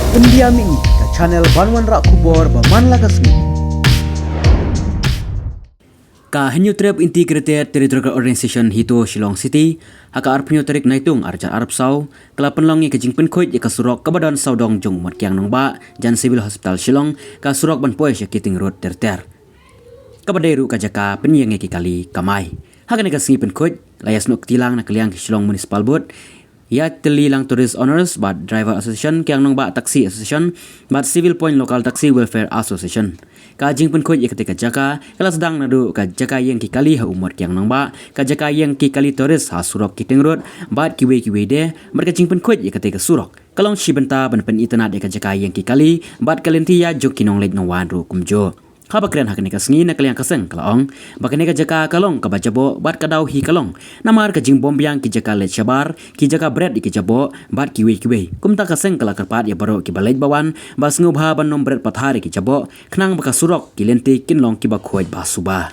Pendiam ini ke channel Banwan Rak Kubor Baman Lakasmi. Ka Henyu Trip Integrated Territorial Organization Hito Shillong City, haka arpenyo tarik naitung arjan Arab Sau, kala penlongi ke jingpen koit ya kasurok kebadan saudong jong mat kiang nongba, jan Civil Hospital Shillong, kasurok ban poes ya kiting road terter. Kabadairu kajaka penyengi kali kamai. Haka ni kasingi pen koit, layas nuk tilang na kaliang Shillong Municipal Board, ya telilang Tourist Owners, bad Driver Association, kiang nongba Taxi Association, bad Civil Point Local Taxi Welfare Association. Kajing pun koit ketika jaka kalau sedang nadu ka jaka yang kikali ha umur kiang nangba ka jaka yang kikali toris ha surok kiting road bat kiwe de mereka jing pun koit ketika surok kalong shibenta ban pen internet ka jaka yang kikali bat kalentia jok kinong lek nongwan ru kumjo haba kren hakne ka sngi na kaliang kaseng kalong bakane ka jaka kalong ka bajabo bat kadau hi kalong namar ka jing bombyang ki jaka le chabar ki jaka bread ki jabo bat kiwe kumta kaseng kala karpat ya baro ki balai bawan bas ngubha ban nom bread pathari ki jabo khnang baka surok ki lenti kinlong ki ba khoi ba suba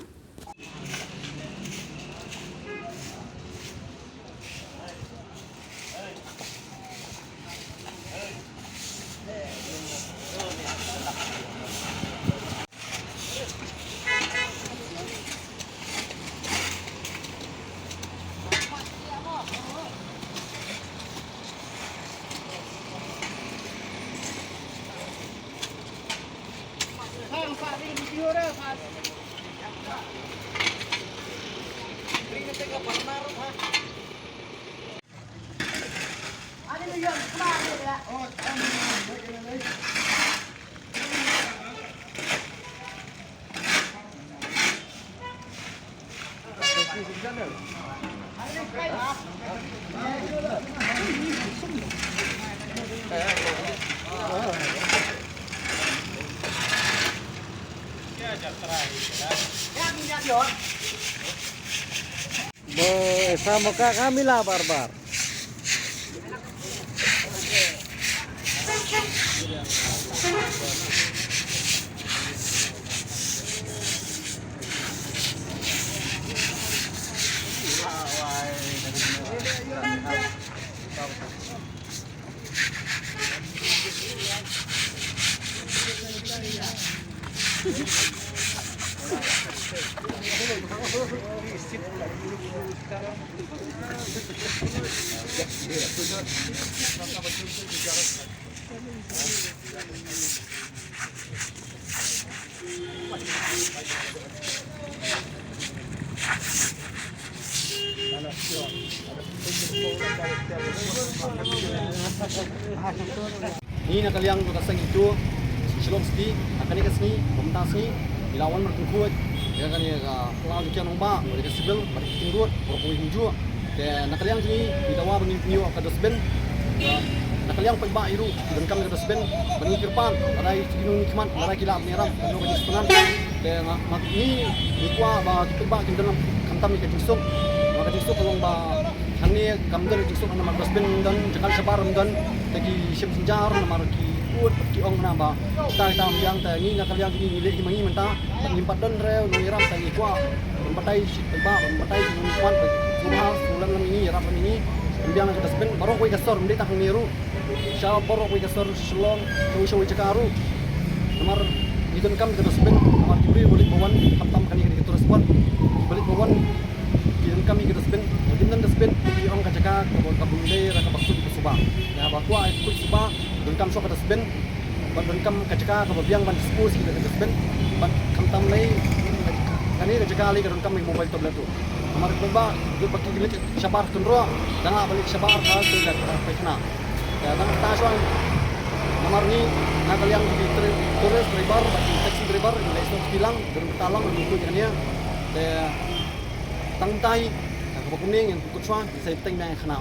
sama kami lah barbar. Ini nak kaliang kasang itu Shillong City akan ni kasni pementas ni ilawan berkuat ya kan ya kalau kian nomba mereka sibil mereka tinggut berkuih hijau dan nak kaliang ni didawa berniu ke dosben nak kaliang pagi iru dan kami ke dosben bernikir pan ada tinung nikmat ada kila merah kalau bagi setengah dan mak ni ikwa ba kita kita dalam kantam ni ke jingsuk maka jingsuk kalau ba hani kamdan jingsuk nama dosben dan jakal sabar dan lagi siap senjar nama ki ut ki ong na ba ta tam yang ta ni nak kaliang ni nilai mangi menta nimpat don reu niram ta ni kwa patai ba patai kuat semua ulang ini rap ini biang ke dosben baru koi gasor mendeta hang niru sya baru koi gasor Shillong show cakaru nomor itu kam ke dosben nomor kibri boleh bawan kaptam kali ke terus buat boleh bawan kirim kami ke dosben dan dosben di ong kacaka ke kabunde ra ka baksu ke suba ya bakwa itu suba dan kam sok ke dosben dan kam kacaka ke biang ban spus ke dosben ban kaptam lai kani kacaka ali ke kam mobile tablet tu nomor kumba itu pakai gilit sabar tunro dan balik sabar hal tu dan pekna ya dan ta soal nomor ni nak kalian di tourist driver taxi driver ni itu bilang dan bertalang untuk dia tangtai kuning yang ikut suan saya tengah kena